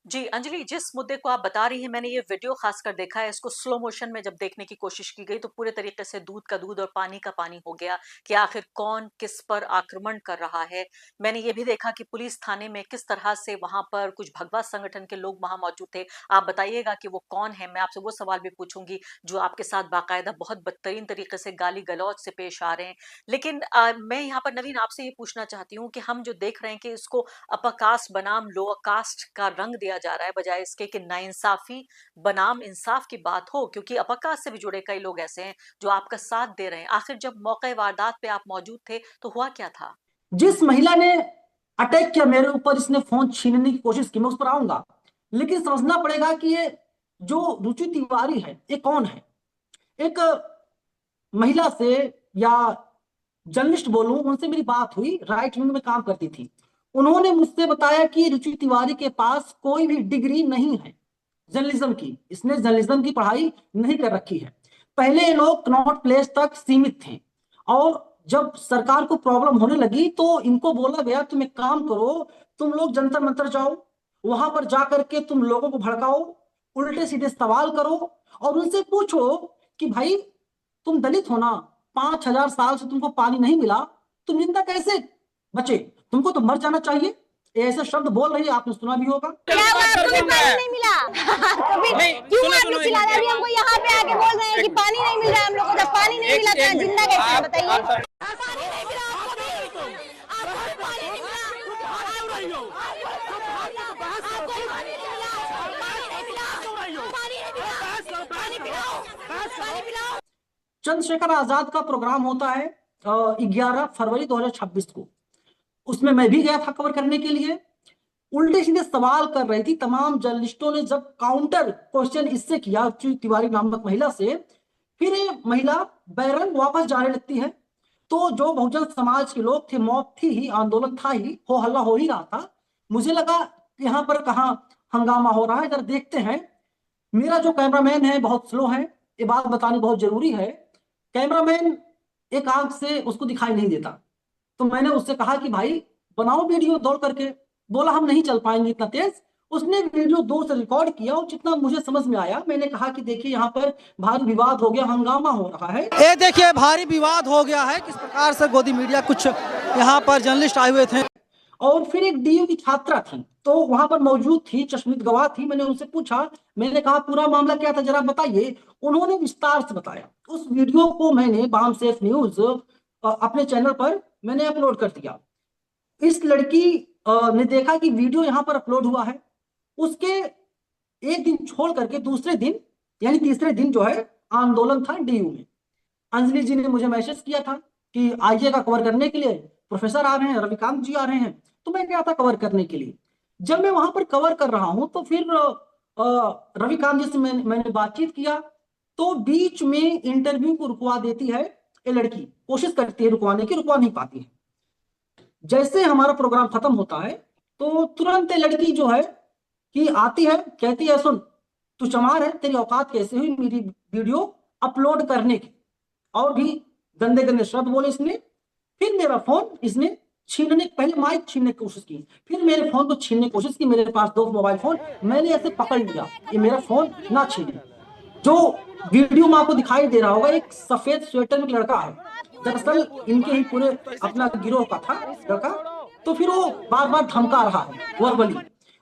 जी, अंजलि जिस मुद्दे को आप बता रही हैं मैंने ये वीडियो ख़ासकर देखा है, इसको स्लो मोशन में जब देखने की कोशिश की गई तो पूरे तरीके से दूध का दूध और पानी का पानी हो गया कि आखिर कौन किस पर आक्रमण कर रहा है। मैंने ये भी देखा कि पुलिस थाने में किस तरह से वहाँ पर कुछ भगवा संगठन के लोग वहाँ मौजूद थे। आप बताइएगा कि वो कौन है? मैं आपसे वो सवाल भी पूछूँगी जो आपके साथ बाकायदा बहुत बदतरीन तरीके से गाली-गलौच से पेश आ रहे हैं। लेकिन मैं यहाँ पर नवीन आपसे ये पूछना चाहती हूँ कि हम जो देख रहे हैं कि इसको अपर कास्ट बनाम लोअर कास्ट का रंग दिया जा रहा है बजाय इसके कि नाइंसाफी बनाम इंसाफ की बात हो, क्योंकि अपर कास्ट से भी जुड़े कई लोग ऐसे हैं जो आपका साथ दे रहे हैं। आखिर जब मौके वारदात पे आप मौजूद थे तो हुआ क्या था? जिस महिला ने अटैक किया मेरे ऊपर, इसने फोन छीनने की कोशिश की, मैं उस पर आऊंगा। लेकिन समझना पड़ेगा कि ये जो रुचि तिवारी है ये कौन है। एक महिला से, या जर्नलिस्ट बोलूं, उनसे मेरी बात हुई। राइट विंग में काम करती थी। उन्होंने मुझसे बताया कि रुचि तिवारी के पास कोई भी डिग्री नहीं है जर्नलिज्म की। इसने जर्नलिज्म की पढ़ाई नहीं कर रखी है। पहले ये लोग कनॉट प्लेस तक सीमित थे, और जब सरकार को प्रॉब्लम होने लगी तो इनको बोला गया तुम एक काम करो, तुम लोग जंतर मंतर जाओ, वहां पर जा करके तुम लोगों को भड़काओ, उल्टे सीधे सवाल करो, और उनसे पूछो कि भाई तुम दलित हो ना, 5,000 साल से तुमको पानी नहीं मिला, तुम जिंदा कैसे बचे? तुमको तो मर जाना चाहिए। ये ऐसे शब्द बोल रही है, आपने सुना भी होगा। क्या हुआ, आपको भी पानी नहीं मिला? तो फिर क्यों आप लोग चिल्ला रहे हैं? अभी हमको यहाँ पे आके बोल रहे हैं कि पानी नहीं मिल रहा है हम लोग को। जब पानी नहीं मिला तो जिंदा कैसे हैं बताइए? पानी नहीं मिला आपको भी, आपको भी पानी नहीं मिला, आपको भी पानी नहीं मिला, पानी नहीं मिला, पानी पिलाओ, पानी पिलाओ। चंद्रशेखर आजाद का प्रोग्राम होता है 11 फरवरी 2026 को। उसमें मैं भी गया था कवर करने के लिए। उल्टे सीधे सवाल कर रही थी तमाम जर्नलिस्टों ने। जब काउंटर क्वेश्चन इससे किया रुचि तिवारी नामक महिला से, फिर ये महिला बैरंग वापस जाने लगती है। तो जो बहुजन समाज के लोग थे, मौत थी ही, आंदोलन था ही, हो हल्ला हो ही रहा था। मुझे लगा यहाँ पर कहाँ हंगामा हो रहा है, जरा देखते हैं। मेरा जो कैमरामैन है बहुत स्लो है, ये बात बतानी बहुत जरूरी है। कैमरामैन एक आंख से उसको दिखाई नहीं देता। तो मैंने उससे कहा कि भाई बनाओ वीडियो दौड़ करके। बोला हम नहीं चल पाएंगे इतना तेज। उसने वीडियो दूर से रिकॉर्ड किया, और जितना मुझे समझ में आया, मैंने कहा कि देखिए यहाँ पर भारी विवाद हो गया, हंगामा हो रहा है। ये देखिए भारी विवाद हो गया है, किस प्रकार से गोदी मीडिया कुछ यहाँ पर जर्नलिस्ट आए हुए थे। और फिर एक डीयू की छात्रा थी, तो वहां पर मौजूद थी, चश्मित गवाह थी। मैंने उनसे पूछा, मैंने कहा पूरा मामला क्या था जरा बताइए। उन्होंने विस्तार से बताया। उस वीडियो को मैंने बाम सेफ न्यूज अपने चैनल पर मैंने अपलोड कर दिया। इस लड़की ने देखा कि वीडियो यहाँ पर अपलोड हुआ है। उसके एक दिन छोड़ करके दूसरे दिन, यानी तीसरे दिन जो है, आंदोलन था डीयू में। अंजलि जी ने मुझे मैसेज किया था कि आइएगा कवर करने के लिए, प्रोफेसर आ रहे हैं, रविकांत जी आ रहे हैं। तो मैं गया था कवर करने के लिए। जब मैं वहां पर कवर कर रहा हूं तो फिर रविकांत जी से मैंने बातचीत किया। तो बीच में इंटरव्यू को रुकवा देती है ये लड़की। कोशिश करती है रुकवाने की, रुकवा नहीं पाती है। जैसे हमारा प्रोग्राम खत्म होता है तो तुरंत ये लड़की जो है कि आती है, कहती है सुन, तू चमार है, तेरी औकात कैसे हुई मेरी वीडियो अपलोड करने की? और भी गंदे गंदे शब्द बोले इसने। फिर मेरा फोन इसने छीनने, पहले माइक छीनने की कोशिश की, फिर मेरे फोन को छीनने की कोशिश की। मेरे पास दो मोबाइल फोन, मैंने ऐसे पकड़ लिया ये मेरा फोन ना छीने। जो वीडियो में आपको दिखाई दे रहा होगा, एक सफेद स्वेटर में लड़का है, दरअसल इनके ही पूरे अपना गिरोह का था लड़का। तो फिर वो बार बार धमका रहा है वर्बली,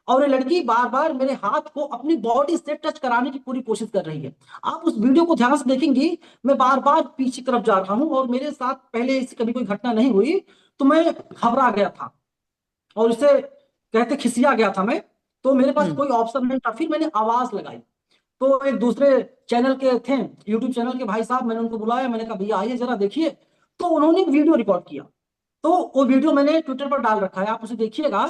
और ये लड़की बार बार मेरे हाथ को अपनी बॉडी से टच कराने की पूरी कोशिश कर रही है। आप उस वीडियो को ध्यान से देखेंगी, मैं बार बार पीछे तरफ जा रहा हूं, और मेरे साथ पहले ऐसी कभी कोई घटना नहीं हुई। तो मैं घबरा गया था, और इसे कहते खिसिया गया था मैं। तो मेरे पास कोई ऑप्शन नहीं था, फिर मैंने आवाज लगाई। तो एक दूसरे चैनल के थे, यूट्यूब चैनल के भाई साहब, मैंने उनको बुलाया। मैंने कहा भैया आइए जरा देखिए। तो उन्होंने वीडियो रिकॉर्ड किया। तो वो वीडियो मैंने ट्विटर पर डाल रखा है, आप उसे देखिएगा।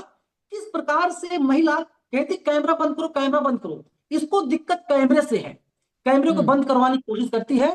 किस प्रकार से महिला कहती कैमरा बंद करो, कैमरा बंद करो। इसको दिक्कत कैमरे से है, कैमरे को बंद करवाने की कोशिश करती है।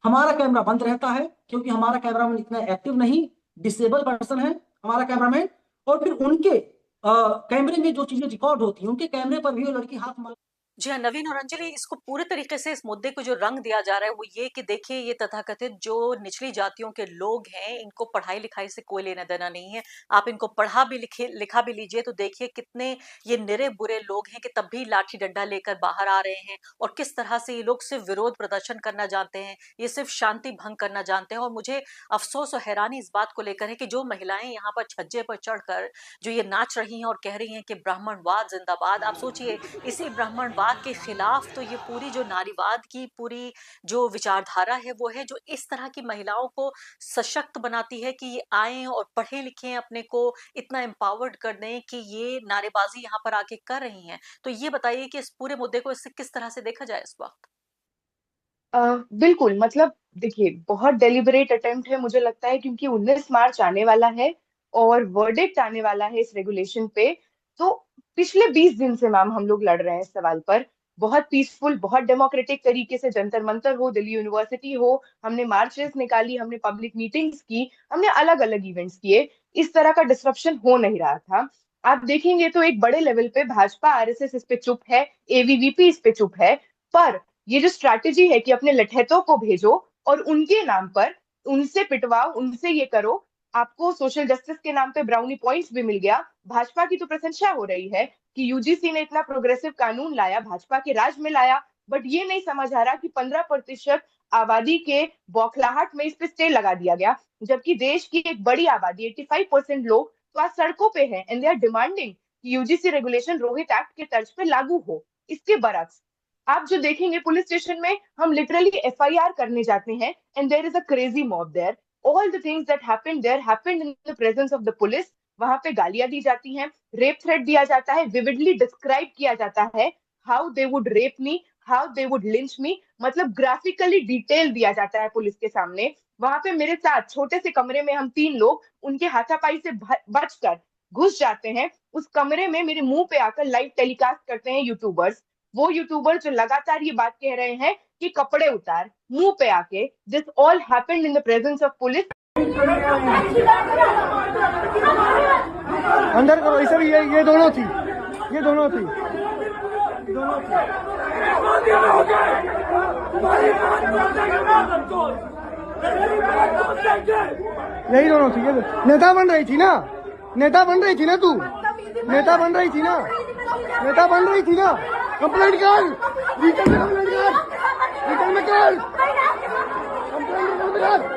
हमारा कैमरा बंद रहता है क्योंकि हमारा कैमरामैन इतना एक्टिव नहीं, डिसेबल पर्सन है हमारा कैमरामैन। और फिर उनके कैमरे में जो चीजें रिकॉर्ड होती हैं, उनके कैमरे पर भी वो लड़की हाथ मार जी हाँ, नवीन और अंजलि, इसको पूरे तरीके से इस मुद्दे को जो रंग दिया जा रहा है वो ये कि देखिए, ये तथाकथित जो निचली जातियों के लोग हैं, इनको पढ़ाई लिखाई से कोई लेना देना नहीं है। आप इनको पढ़ा भी लिखा भी लीजिए तो देखिए कितने ये निरे बुरे लोग हैं कि तब भी लाठी डंडा लेकर बाहर आ रहे हैं, और किस तरह से ये लोग सिर्फ विरोध प्रदर्शन करना जानते हैं, ये सिर्फ शांति भंग करना जानते हैं। और मुझे अफसोस और हैरानी इस बात को लेकर है कि जो महिलाएं यहाँ पर छज्जे पर चढ़कर जो ये नाच रही हैं और कह रही हैं कि ब्राह्मणवाद जिंदाबाद, आप सोचिए, इसी ब्राह्मणवाद के खिलाफ तो ये पूरी जो नारीवाद की पूरी जो विचारधारा है वो है, जो इस तरह की महिलाओं को सशक्त बनाती है कि ये आए और पढ़े लिखें, अपने को इतना एम्पावर्ड कर दें कि ये नारेबाजी यहाँ पर आके कर रही हैं। तो ये बताइए कि इस पूरे मुद्दे को इससे किस तरह से देखा जाए इस वक्त? बिल्कुल, मतलब देखिए, बहुत डेलिबरेट अटेम्प्ट है मुझे लगता है, क्योंकि 19 मार्च आने वाला है और वर्डिक्ट आने वाला है इस रेगुलेशन पे। तो पिछले 20 दिन से मैम हम लोग लड़ रहे हैं इस सवाल पर, बहुत पीसफुल, बहुत डेमोक्रेटिक तरीके से, जंतर मंतर हो, दिल्ली यूनिवर्सिटी हो, हमने मार्चेस निकाली, हमने पब्लिक मीटिंग्स की, हमने अलग अलग इवेंट्स किए। इस तरह का डिस्रप्शन हो नहीं रहा था। आप देखेंगे तो एक बड़े लेवल पे भाजपा, आरएसएस इस पे चुप है, एबीवीपी इस पे चुप है। पर ये जो स्ट्रैटेजी है कि अपने लठैतों को भेजो और उनके नाम पर उनसे पिटवाओ, उनसे ये करो, आपको सोशल जस्टिस के नाम पे ब्राउनी पॉइंट्स भी मिल गया। भाजपा की तो प्रशंसा हो रही है कि यूजीसी ने इतना प्रोग्रेसिव कानून लाया, भाजपा के राज में लाया, बट ये नहीं समझ आ रहा कि 15% आबादी के बौखलाहट में इस पे स्टे लगा दिया गया, जबकि देश की एक बड़ी आबादी 85% लोग तो आज सड़कों पे हैं एंड दे आर डिमांडिंग कि यूजीसी रेगुलेशन रोहित एक्ट के तर्ज पे लागू हो। इसके बरक्स आप जो देखेंगे पुलिस स्टेशन में, हम लिटरली एफआईआर करने जाते हैं and there is a crazy mob there. All the things that happened there happened in the presence of the police. वहां पे गालियां दी जाती हैं, रेप थ्रेट दिया जाता है, विविडली डिस्क्राइब किया जाता है how they would rape me, how they would lynch me, मतलब ग्राफिकली डिटेल दिया जाता है पुलिस के सामने। वहां पे मेरे साथ छोटे से कमरे में हम 3 लोग उनके हाथापाई से बचकर घुस जाते हैं। उस कमरे में मेरे मुंह पे आकर लाइव टेलीकास्ट करते हैं यूट्यूबर्स, वो यूट्यूबर जो लगातार ये बात कह रहे हैं कि कपड़े उतार, मुंह पे आके। This all happened in the presence of police. अंदर करो, इसे भी ये दोनों थी, ये दोनों थी, यही दोनों थी। ये नेता बन रही थी ना, नेता बन रही थी ना, तू नेता बन रही थी ना, नेता बन रही थी ना। कंप्लेंट कर, रिटर्न में कंप्लेंट कर, रिटर्न में कर, कंप्लेंट कर।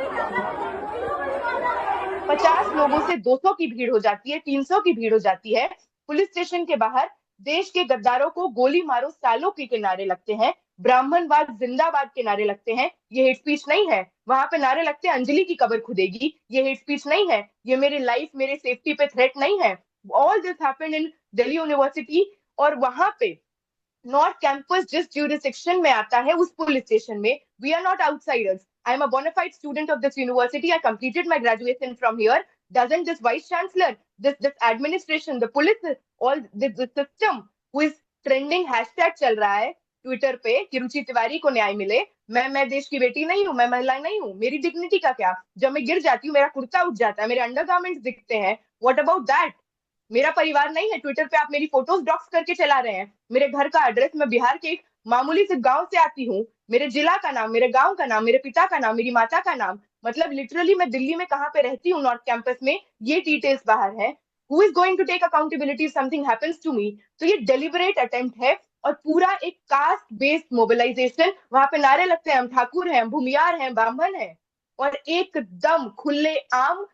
50 लोगों से 200 की भीड़ हो जाती है, 300 की भीड़ हो जाती है पुलिस स्टेशन के बाहर। देश के गद्दारों को गोली मारो सालों के नारे लगते हैं, ब्राह्मणवाद जिंदाबाद के नारे लगते हैं। ये हेट स्पीच नहीं है। वहां पे नारे लगते हैं अंजलि की कब्र खुदेगी, ये हेट स्पीच नहीं है। ये मेरे लाइफ, मेरे सेफ्टी पे थ्रेट नहीं है। All this happened in Delhi university. और वहां पे नॉर्थ कैंपस जिस jurisdiction में आता है, उस पुलिस स्टेशन में, we are not outsiders. I am a bona fide student of this university. I completed my graduation from here. Doesn't this vice chancellor, this administration, the police, all this system who is trending hashtag चल रहा है Twitter पे कि रुचि तिवारी को न्याय मिले, मैं देश की बेटी नहीं हूँ, मैं महिला नहीं हूँ, मेरी डिग्निटी का क्या? जब मैं गिर जाती हूँ मेरा कुर्ता उठ जाता है, मेरे अंडरगारमेंट्स दिखते हैं, व्हाट अबाउट दैट? मेरा परिवार नहीं है, ट्विटर पे आप मेरी फोटोज डॉक्स करके चला रहे हैं। मेरे घर का एड्रेस, मैं बिहार के एक मामूली से गांव से आती हूँ, मेरे जिला का नाम, मेरे गांव का नाम, मेरे पिता का नाम, मेरी माता का नाम, मतलब लिटरली मैं दिल्ली में कहाँ पे रहती हूँ, नॉर्थ कैंपस में, ये डिटेल्स बाहर है। Who is going to take accountability if something happens to me? तो ये डेलिबरेट अटेम्प्ट है और पूरा एक कास्ट बेस्ड मोबिलाइजेशन। वहां पे नारे लगते हैं हम ठाकुर हैं, हम भूमियार हैं, ब्राह्मण हैं, और एकदम खुले आम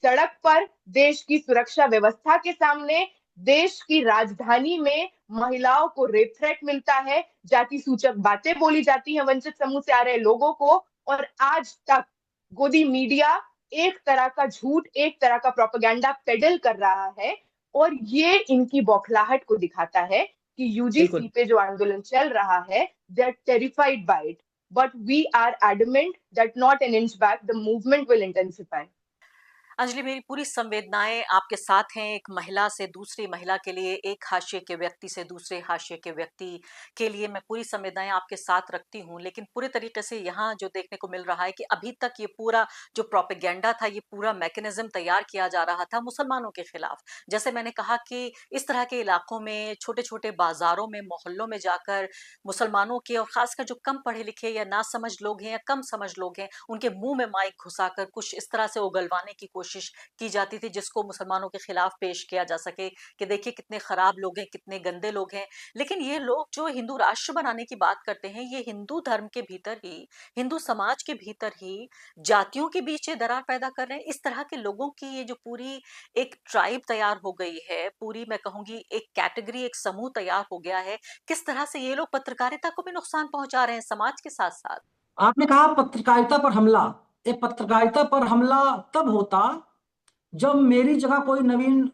सड़क पर देश की सुरक्षा व्यवस्था के सामने, देश की राजधानी में महिलाओं को रेप थ्रेट मिलता है, जाति सूचक बातें बोली जाती हैं वंचित समूह से आ रहे लोगों को, और आज तक गोदी मीडिया एक तरह का झूठ, एक तरह का प्रोपेगेंडा पेडल कर रहा है। और ये इनकी बौखलाहट को दिखाता है कि यूजीसी पे जो आंदोलन चल रहा है, they are terrified by it, but we are adamant that not an inch back, the movement will intensify. Anjali, मेरी पूरी संवेदनाएं आपके साथ हैं। एक महिला से दूसरी महिला के लिए, एक हाशिए के व्यक्ति से दूसरे हाशिए के व्यक्ति के लिए मैं पूरी संवेदनाएं आपके साथ रखती हूं। लेकिन पूरे तरीके से यहाँ जो देखने को मिल रहा है कि अभी तक ये पूरा जो प्रोपेगेंडा था, ये पूरा मैकेनिज्म तैयार किया जा रहा था मुसलमानों के खिलाफ। जैसे मैंने कहा कि इस तरह के इलाकों में, छोटे छोटे बाजारों में, मोहल्लों में जाकर मुसलमानों के, और खासकर जो कम पढ़े लिखे या ना समझ लोग हैं या कम समझ लोग हैं, उनके मुंह में माइक घुसाकर कुछ इस तरह से उगलवाने की कोशिश की जाती थी जिसको मुसलमानों के खिलाफ पेश किया जा सके कि देखिए कितने खराब लोग हैं, कितने गंदे लोग हैं। लेकिन ये लोग जो हिंदू राष्ट्र बनाने की बात करते हैं, ये हिंदू धर्म के भीतर ही, हिंदू समाज के भीतर ही जातियों के बीच ये दरार पैदा कर रहे हैं। इस तरह के लोगों की ये जो पूरी एक ट्राइब तैयार हो गई है, पूरी मैं कहूंगी एक कैटेगरी, एक समूह तैयार हो गया है, किस तरह से ये लोग पत्रकारिता को भी नुकसान पहुंचा रहे हैं समाज के साथ साथ। आपने कहा पत्रकारिता पर हमला। ये पत्रकारिता पर हमला तब होता जब मेरी जगह कोई नवीन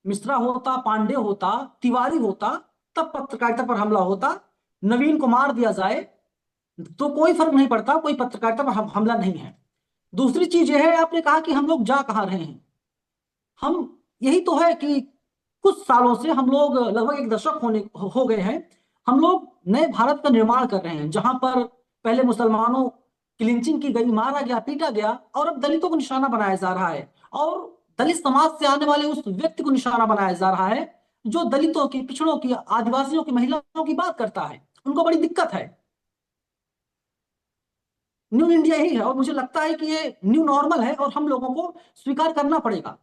मिश्रा होता, पांडे होता, तिवारी होता, तब पत्रकारिता पर हमला होता। नवीन को मार दिया जाए तो कोई फर्क नहीं पड़ता, कोई पत्रकारिता पर हमला नहीं है। दूसरी चीज यह है, आपने कहा कि हम लोग जा कहाँ रहे हैं। हम यही तो है कि कुछ सालों से हम लोग, लगभग एक दशक हो गए हैं, हम लोग नए भारत का निर्माण कर रहे हैं, जहां पर पहले मुसलमानों की लिंचिंग की गई, मारा गया, पीटा गया, और अब दलितों को निशाना बनाया जा रहा है। और दलित समाज से आने वाले उस व्यक्ति को निशाना बनाया जा रहा है जो दलितों की, पिछड़ों की, आदिवासियों की, महिलाओं की बात करता है। उनको बड़ी दिक्कत है। न्यू इंडिया यही है, और मुझे लगता है कि ये न्यू नॉर्मल है और हम लोगों को स्वीकार करना पड़ेगा।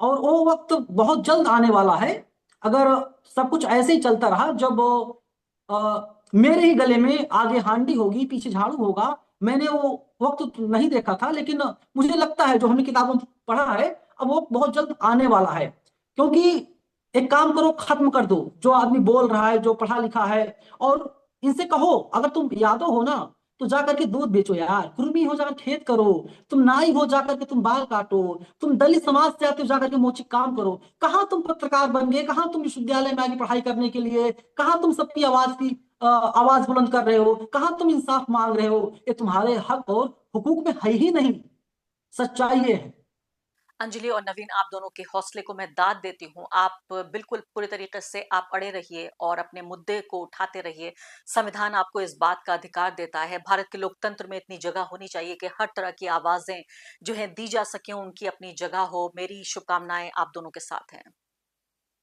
और वो वक्त बहुत जल्द आने वाला है, अगर सब कुछ ऐसे ही चलता रहा, जब मेरे ही गले में आगे हांडी होगी, पीछे झाड़ू होगा। मैंने वो वक्त तो नहीं देखा था, लेकिन मुझे लगता है जो हमने किताबों में पढ़ा है, अब वो बहुत जल्द आने वाला है। क्योंकि एक काम करो, खत्म कर दो जो आदमी बोल रहा है, जो पढ़ा लिखा है, और इनसे कहो अगर तुम यादव हो ना तो जाकर के दूध बेचो यार, कुर्मी हो जाकर खेत करो, तुम नाई हो जाकर के तुम बाल काटो, तुम दलित समाज से आते हो जाकर के मोचिक काम करो। कहाँ तुम पत्रकार बन गए, कहाँ तुम विश्वविद्यालय में आगे पढ़ाई करने के लिए, कहाँ तुम सबकी आवाज बुलंद कर रहे हो, कहाँ तुम इंसाफ मांग रहे हो। ये तुम्हारे हक और हुकूक में है ही नहीं। सच्चाई ये है। अंजलि और नवीन, आप दोनों के हौसले को मैं दाद देती हूँ। आप बिल्कुल पूरे तरीके से आप अड़े रहिए और अपने मुद्दे को उठाते रहिए। संविधान आपको इस बात का अधिकार देता है। भारत के लोकतंत्र में इतनी जगह होनी चाहिए कि हर तरह की आवाजें जो है दी जा सके, उनकी अपनी जगह हो। मेरी शुभकामनाएं आप दोनों के साथ हैं।